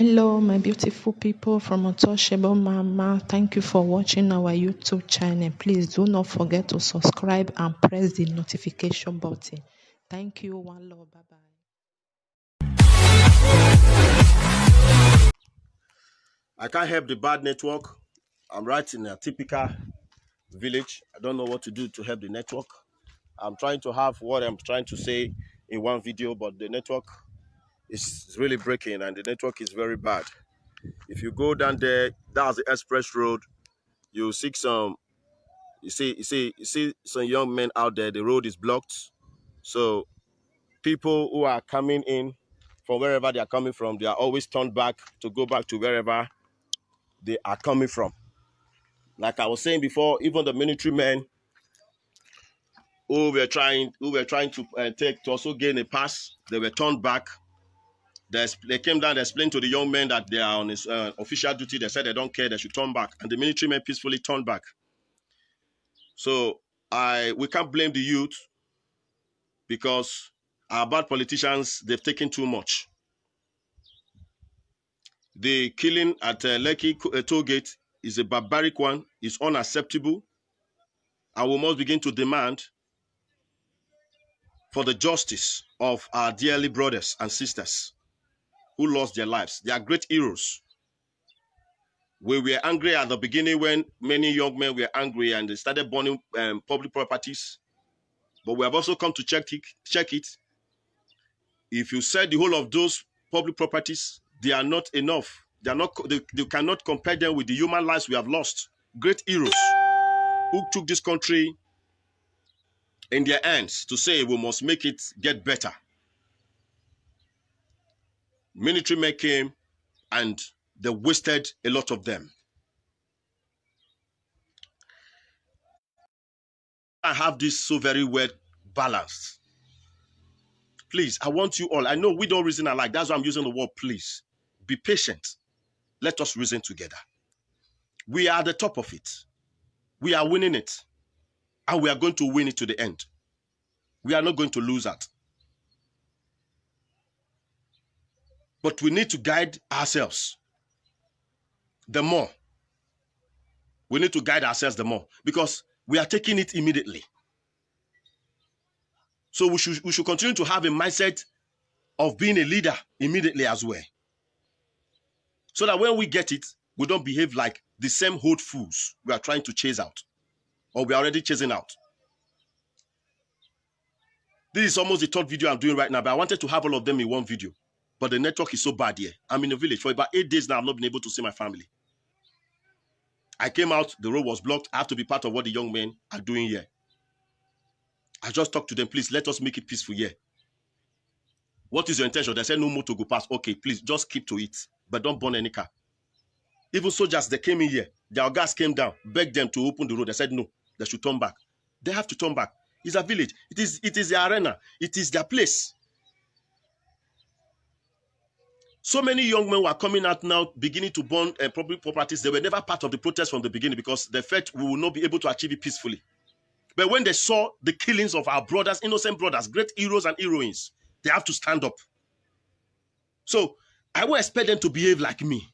Hello, my beautiful people from Untouchable Mama. Thank you for watching our YouTube channel. Please do not forget to subscribe and press the notification button. Thank you. One love. Bye bye. I can't help the bad network. I'm right in a typical village. I don't know what to do to help the network. I'm trying to have what I'm trying to say in one video, but the network is really breaking and the network is very bad. If you go down there, that's the express road. You see some young men out there. The road is blocked. So people who are coming in from wherever they are coming from, they are always turned back to go back to wherever they are coming from. Like I was saying before, even the military men who were trying to take to also gain a pass, they were turned back. They came down, they explained to the young men that they are on his official duty. They said they don't care, they should turn back. And the military men peacefully turned back. So we can't blame the youth because our bad politicians, they've taken too much. The killing at Lekki toll gate is a barbaric one. It's unacceptable. And we must begin to demand for the justice of our dearly brothers and sisters who lost their lives. They are great heroes. We were angry at the beginning when many young men were angry and they started burning public properties. But we have also come to check it. If you said the whole of those public properties, they are not enough. They cannot compare them with the human lives we have lost. Great heroes who took this country in their hands to say we must make it get better. Military men came and they wasted a lot of them. I have this so very well balanced. Please, I want you all. I know we don't reason alike. That's why I'm using the word please. Be patient. Let us reason together. We are at the top of it. We are winning it. And we are going to win it to the end. We are not going to lose that. But we need to guide ourselves the more. We need to guide ourselves the more because we are taking it immediately. So we should continue to have a mindset of being a leader immediately as well. So that when we get it, we don't behave like the same old fools we are trying to chase out or we are already chasing out. This is almost the third video I'm doing right now, but I wanted to have all of them in one video. But the network is so bad here. I'm in a village. For about 8 days now, I've not been able to see my family. I came out, the road was blocked. I have to be part of what the young men are doing here. I just talked to them, please, let us make it peaceful here. What is your intention? They said no more to go past. Okay, please, just keep to it. But don't burn any car. Even soldiers, they came in here. Their guys came down, begged them to open the road. They said no, they should turn back. They have to turn back. It's a village. It is their arena. It is their place. So many young men were coming out now, beginning to burn public properties. They were never part of the protest from the beginning because they felt we will not be able to achieve it peacefully. But when they saw the killings of our brothers, innocent brothers, great heroes and heroines, they have to stand up. So I will expect them to behave like me.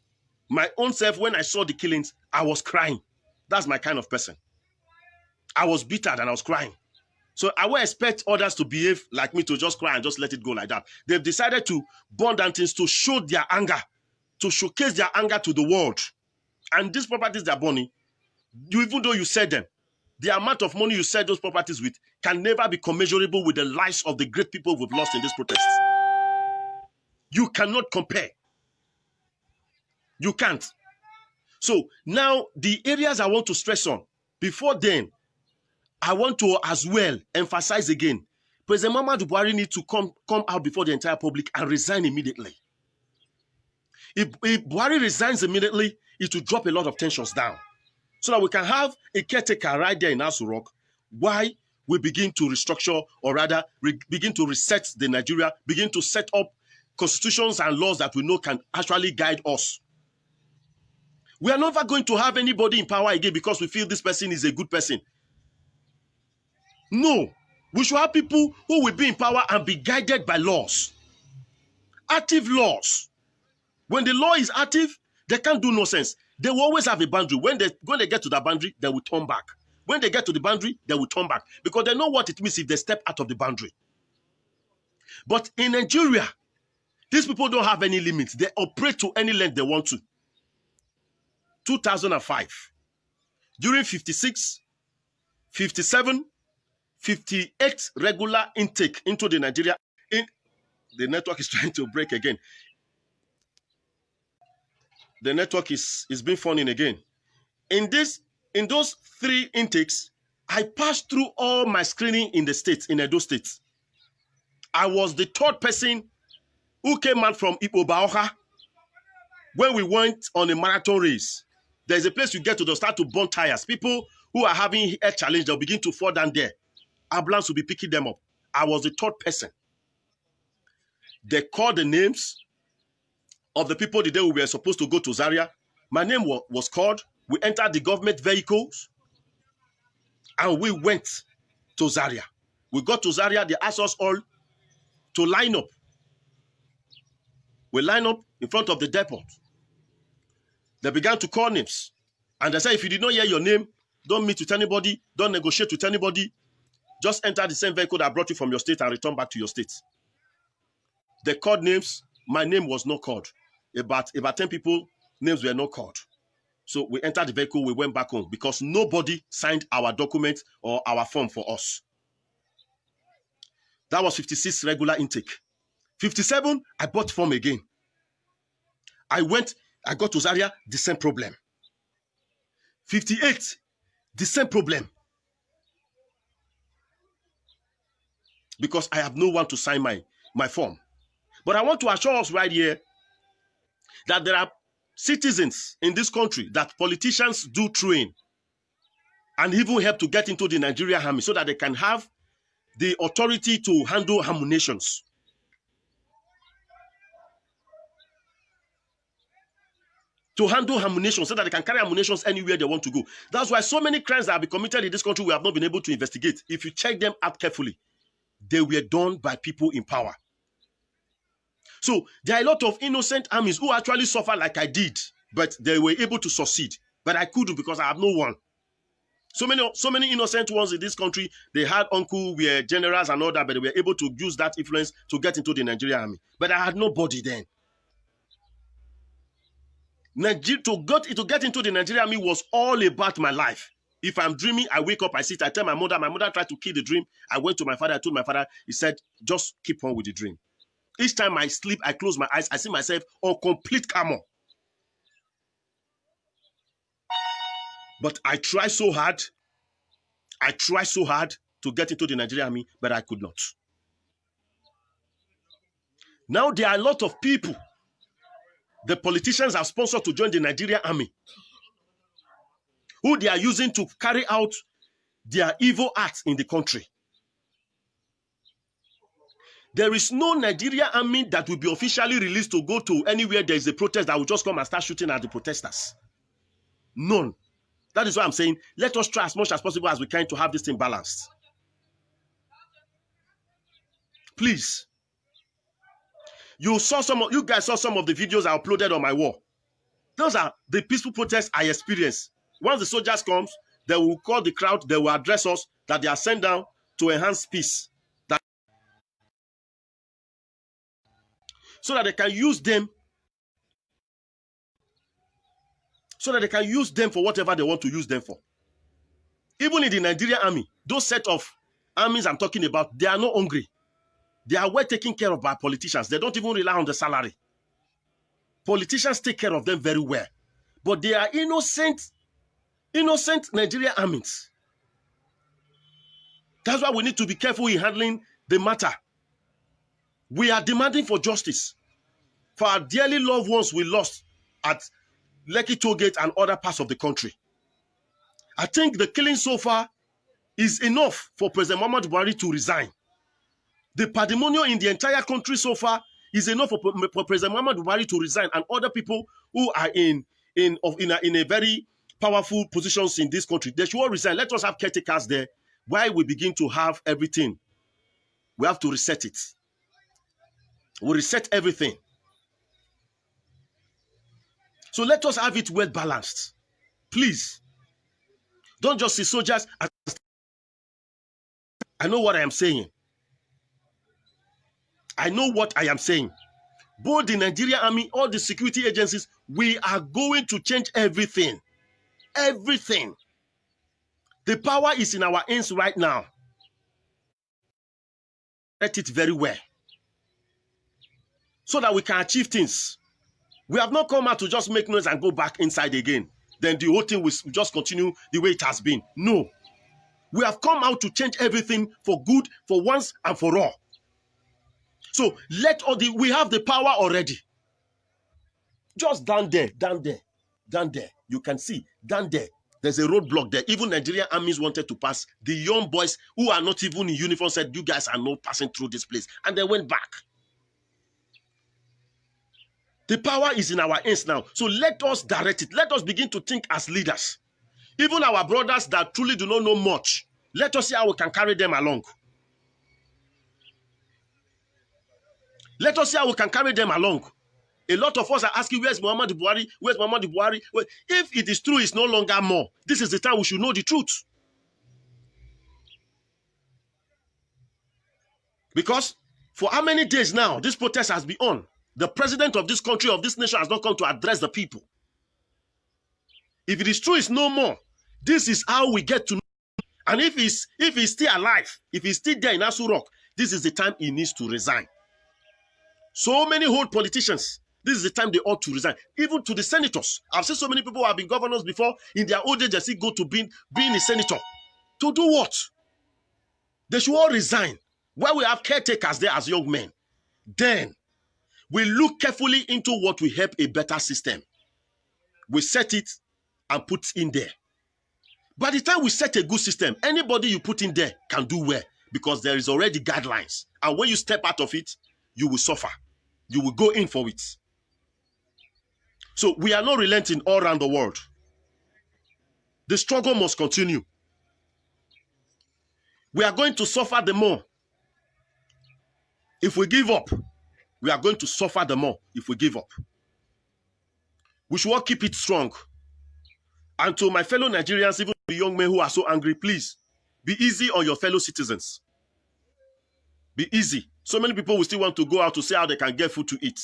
My own self, when I saw the killings, I was crying. That's my kind of person. I was bitter and I was crying. So I will expect others to behave like me, to just cry and just let it go like that. They've decided to burn down things to show their anger, to showcase their anger to the world. And these properties they're burning, even though you said them, the amount of money you sell those properties with can never be commensurable with the lives of the great people we've lost in these protests. You cannot compare. You can't. So now the areas I want to stress on, before then, I want to as well emphasize again, President Muhammadu Buhari needs to come out before the entire public and resign immediately. If Buhari resigns immediately, it will drop a lot of tensions down. So that we can have a caretaker right there in Aso Rock while we begin to restructure, or rather begin to reset the Nigeria, begin to set up constitutions and laws that we know can actually guide us. We are never going to have anybody in power again because we feel this person is a good person. No, we should have people who will be in power and be guided by laws. Active laws. When the law is active, they can't do nonsense. They will always have a boundary. When they get to the boundary, they will turn back. When they get to the boundary, they will turn back because they know what it means if they step out of the boundary. But in Nigeria, these people don't have any limits. They operate to any length they want to. 2005, during 56, 57, 58 regular intake into the Nigeria. The network is trying to break again. The network is being funny again. In those 3 intakes, I passed through all my screening in the states, in Edo State. I was the 3rd person who came out from Ipobaoka when we went on a marathon race. There's a place you get to, they'll start to burn tires. People who are having a challenge, they'll begin to fall down there. Ambulance will be picking them up. I was the 3rd person. They called the names of the people the day we were supposed to go to Zaria. My name was called. We entered the government vehicles and we went to Zaria. We got to Zaria, they asked us all to line up. We line up in front of the depot. They began to call names. And they said, if you did not hear your name, don't meet with anybody, don't negotiate with anybody. Just enter the same vehicle that brought you from your state and return back to your state. They called names. My name was not called. About 10 people, names were not called. So we entered the vehicle, we went back home because nobody signed our document or our form for us. That was 56 regular intake. 57, I bought form again. I got to Zaria, the same problem. 58, the same problem. Because I have no one to sign my form. But I want to assure us right here that there are citizens in this country that politicians do train and even help to get into the Nigerian army so that they can have the authority to handle ammunitions. To handle ammunition so that they can carry ammunitions anywhere they want to go. That's why so many crimes that have been committed in this country we have not been able to investigate. If you check them out carefully, they were done by people in power. So there are a lot of innocent armies who actually suffer like I did, but they were able to succeed. But I couldn't because I have no one. So many innocent ones in this country, they had uncle, were generals and all that, but they were able to use that influence to get into the Nigerian army. But I had nobody then. To get into the Nigerian army was all about my life. If I'm dreaming, I wake up, I sit, I tell my mother tried to kill the dream. I went to my father, I told my father, he said, just keep on with the dream. Each time I sleep, I close my eyes, I see myself on complete camo. But I try so hard to get into the Nigerian army, but I could not. Now there are a lot of people the politicians have sponsored to join the Nigerian army, who they are using to carry out their evil acts in the country. There is no Nigerian army that will be officially released to go to anywhere there is a protest that will just come and start shooting at the protesters. None. That is why I'm saying, let us try as much as possible as we can to have this thing balanced. Please. You guys saw some of the videos I uploaded on my wall. Those are the peaceful protests I experienced. Once the soldiers come, they will call the crowd, they will address us that they are sent down to enhance peace. So that they can use them. So that they can use them for whatever they want to use them for. Even in the Nigerian army, those set of armies I'm talking about, they are not hungry. They are well taken care of by politicians. They don't even rely on the salary. Politicians take care of them very well. But they are innocent Nigerian armies. That's why we need to be careful in handling the matter. We are demanding for justice for our dearly loved ones we lost at Lekki Tollgate and other parts of the country. I think the killing so far is enough for President Muhammadu Buhari to resign. The pandemonium in the entire country so far is enough for President Muhammadu Buhari to resign, and other people who are in a very powerful positions in this country, they should all resign. Let us have caretakers there. While we begin to have everything, we have to reset it. We reset everything. So let us have it well balanced. Please. Don't just see soldiers as... I know what I am saying. I know what I am saying. Both the Nigerian army, all the security agencies, we are going to change everything. Everything. The power is in our hands right now. Let it very well. So that we can achieve things. We have not come out to just make noise and go back inside again. Then the whole thing will just continue the way it has been. No. We have come out to change everything for good, for once and for all. So we have the power already. Just down there. You can see, down there. There's a roadblock there. Even Nigerian armies wanted to pass. The young boys who are not even in uniform said, you guys are not passing through this place. And they went back. The power is in our hands now. So let us direct it. Let us begin to think as leaders. Even our brothers that truly do not know much, let us see how we can carry them along. Let us see how we can carry them along. A lot of us are asking, where's Muhammad Buhari? Where's Muhammad Buhari? Well, if it is true, it's no longer more. This is the time we should know the truth. Because for how many days now this protest has been on? The president of this country, of this nation, has not come to address the people. If it is true, it's no more. This is how we get to know. And if he's still alive, if he's still there in Asu Rock, this is the time he needs to resign. So many old politicians, this is the time they ought to resign. Even to the senators. I've seen so many people who have been governors before, in their old age, they still go to being a senator. To do what? They should all resign. While we have caretakers there as young men, then we look carefully into what will help a better system. We set it and put in there. By the time we set a good system, anybody you put in there can do well because there is already guidelines. And when you step out of it, you will suffer. You will go in for it. So we are not relenting all around the world. The struggle must continue. We are going to suffer the more. If we give up, we are going to suffer the more if we give up. We should all keep it strong. And to my fellow Nigerians, even the young men who are so angry, please, be easy on your fellow citizens. Be easy. So many people will still want to go out to see how they can get food to eat.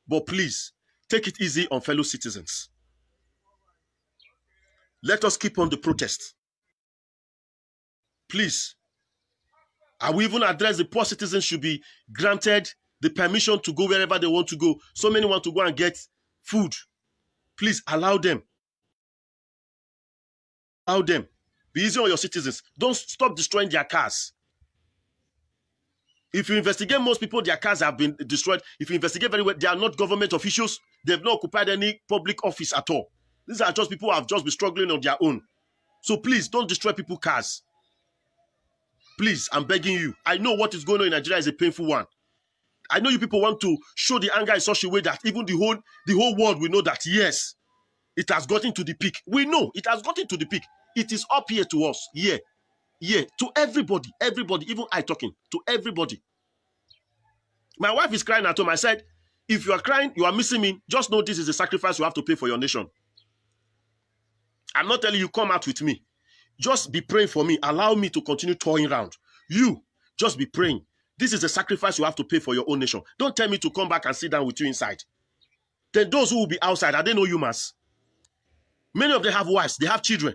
But please, take it easy on fellow citizens. Let us keep on the protest. Please. I will even address the poor citizens should be granted the permission to go wherever they want to go. So many want to go and get food. Please allow them. Allow them. Be easy on your citizens. Don't stop destroying their cars. If you investigate most people, their cars have been destroyed. If you investigate very well, they are not government officials. They have not occupied any public office at all. These are just people who have just been struggling on their own. So please, don't destroy people's cars. Please, I'm begging you. I know what is going on in Nigeria is a painful one. I know you people want to show the anger in such a way that even the whole world will know that, yes, it has gotten to the peak. We know it has gotten to the peak. It is up here to us. Yeah. To everybody, even I talking, to everybody. My wife is crying at home. I said, if you are crying, you are missing me. Just know this is the sacrifice you have to pay for your nation. I'm not telling you come out with me. Just be praying for me. Allow me to continue touring around. You, just be praying. This is the sacrifice you have to pay for your own nation. Don't tell me to come back and sit down with you inside. Then those who will be outside, are they no humans? Many of them have wives. They have children.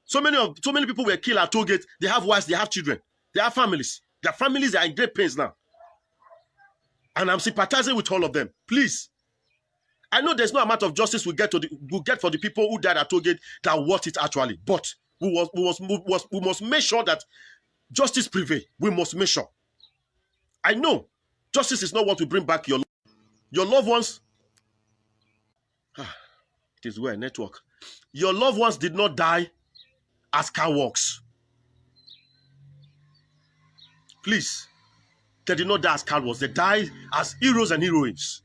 So many people were killed at toll gate. They have wives. They have children. They have families. Their families are in great pains now. And I'm sympathizing with all of them. Please. I know there's no amount of justice we'll get for the people who died at toll gate that worth it actually. But we must make sure that justice prevail. We must make sure. I know justice is not what will bring back your loved ones. It is where network. Your loved ones did not die as cowards. Please. They did not die as cowards. They died as heroes and heroines.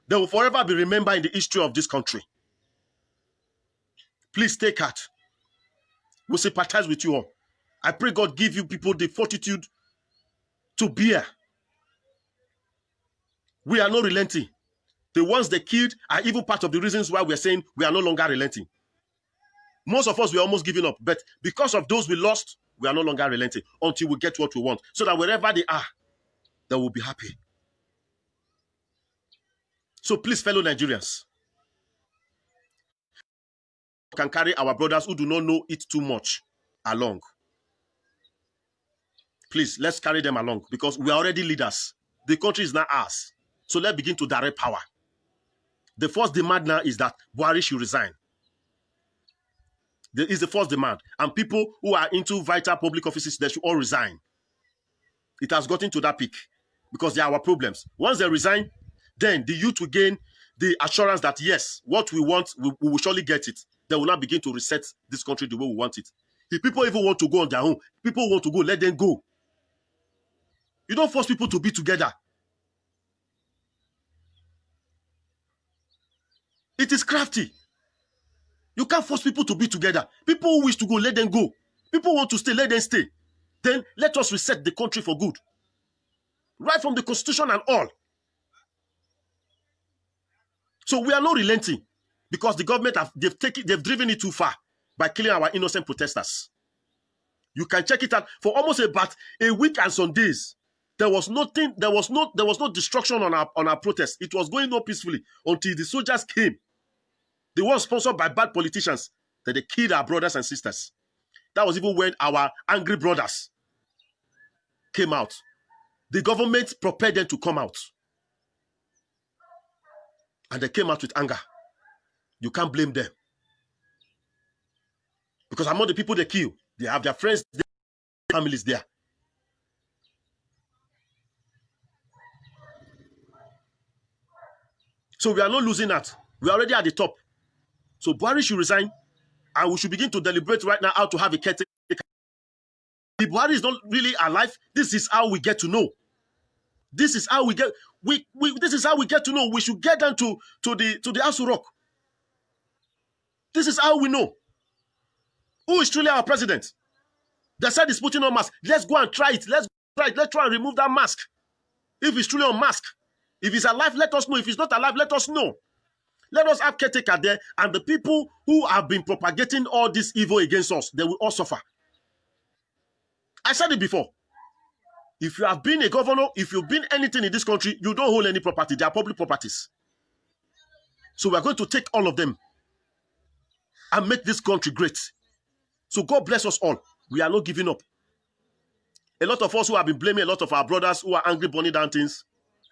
They will forever be remembered in the history of this country. Please take heart. We sympathize with you all. I pray God give you people the fortitude to bear. We are not relenting. The ones they killed are even part of the reasons why we're saying we are no longer relenting. Most of us, we're almost giving up. But because of those we lost, we are no longer relenting until we get what we want. So that wherever they are, they will be happy. So please, fellow Nigerians, we can carry our brothers who do not know it too much along. Please, let's carry them along because we are already leaders. The country is not ours. So let's begin to direct power. The first demand now is that Buhari should resign. There is the first demand. And people who are into vital public offices, they should all resign. It has gotten to that peak because they are our problems. Once they resign, then the youth will gain the assurance that yes, what we want, we will surely get it. They will now begin to reset this country the way we want it. If people even want to go on their own, people want to go, let them go. You don't force people to be together. It is crafty. You can't force people to be together. People who wish to go, let them go. People want to stay, let them stay. Then let us reset the country for good. Right from the constitution and all. So we are not relenting because the government they've driven it too far by killing our innocent protesters. You can check it out for almost about a week and some days. There was nothing, there was no destruction on our protest. It was going on peacefully until the soldiers came. They were sponsored by bad politicians that they killed our brothers and sisters. That was even when our angry brothers came out. The government prepared them to come out. And they came out with anger. You can't blame them. Because among the people they kill, they have their friends, their families there. So we are not losing that. We are already at the top. So Buhari should resign, and we should begin to deliberate right now how to have a caretaker. If Buhari is not really alive, this is how we get to know. This is how we get. This is how we get to know. We should get down to the Aso Rock. This is how we know who is truly our president. They said he's putting on mask. Let's go and try it. Let's try it. Let's try and remove that mask. If he's truly on mask, if he's alive, let us know. If he's not alive, let us know. Let us have caretaker there, and the people who have been propagating all this evil against us, they will all suffer. I said it before. If you have been a governor, if you've been anything in this country, you don't hold any property. They are public properties. So we are going to take all of them and make this country great. So God bless us all. We are not giving up. A lot of us who have been blaming a lot of our brothers who are angry, burning down things,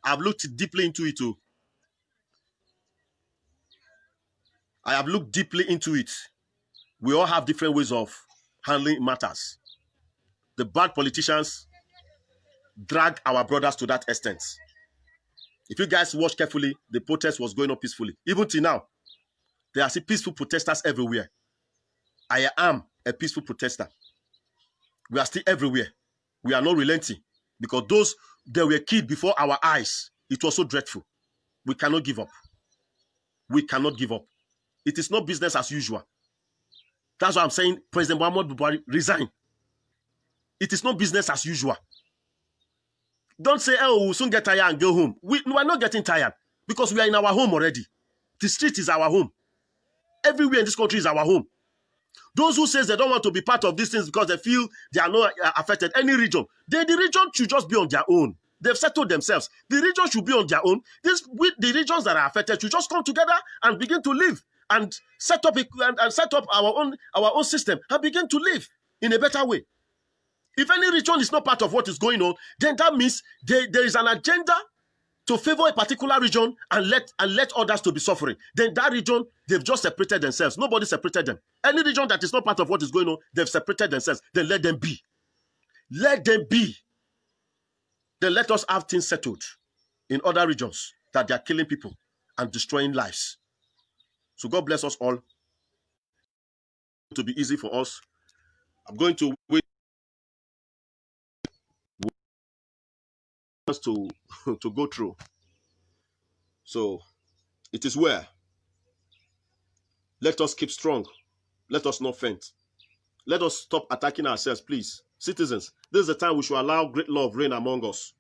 I've looked deeply into it too. I have looked deeply into it. We all have different ways of handling matters. The bad politicians drag our brothers to that extent. If you guys watch carefully, the protest was going on peacefully. Even till now, there are still peaceful protesters everywhere. I am a peaceful protester. We are still everywhere. We are not relenting because those that were killed before our eyes, it was so dreadful. We cannot give up. We cannot give up. It is not business as usual. That's why I'm saying President Muhammadu Buhari resign. It is not business as usual. Don't say, oh, we'll soon get tired and go home. We are not getting tired because we are in our home already. The street is our home. Everywhere in this country is our home. Those who say they don't want to be part of these things because they feel they are not affected, any region, the region should just be on their own. They've settled themselves. The region should be on their own. The regions that are affected should just come together and begin to live and set up our own system and begin to live in a better way. If any region is not part of what is going on, then that means there is an agenda to favor a particular region and let others to be suffering. Then that region, they've just separated themselves. Nobody separated them. Any region that is not part of what is going on, they've separated themselves. Then let them be. Let them be. Then let us have things settled in other regions that they are killing people and destroying lives. So God bless us all. To be easy for us. I'm going to wait to go through. So it is where. Let us keep strong. Let us not faint. Let us stop attacking ourselves, please. Citizens, this is the time we should allow great love reign among us.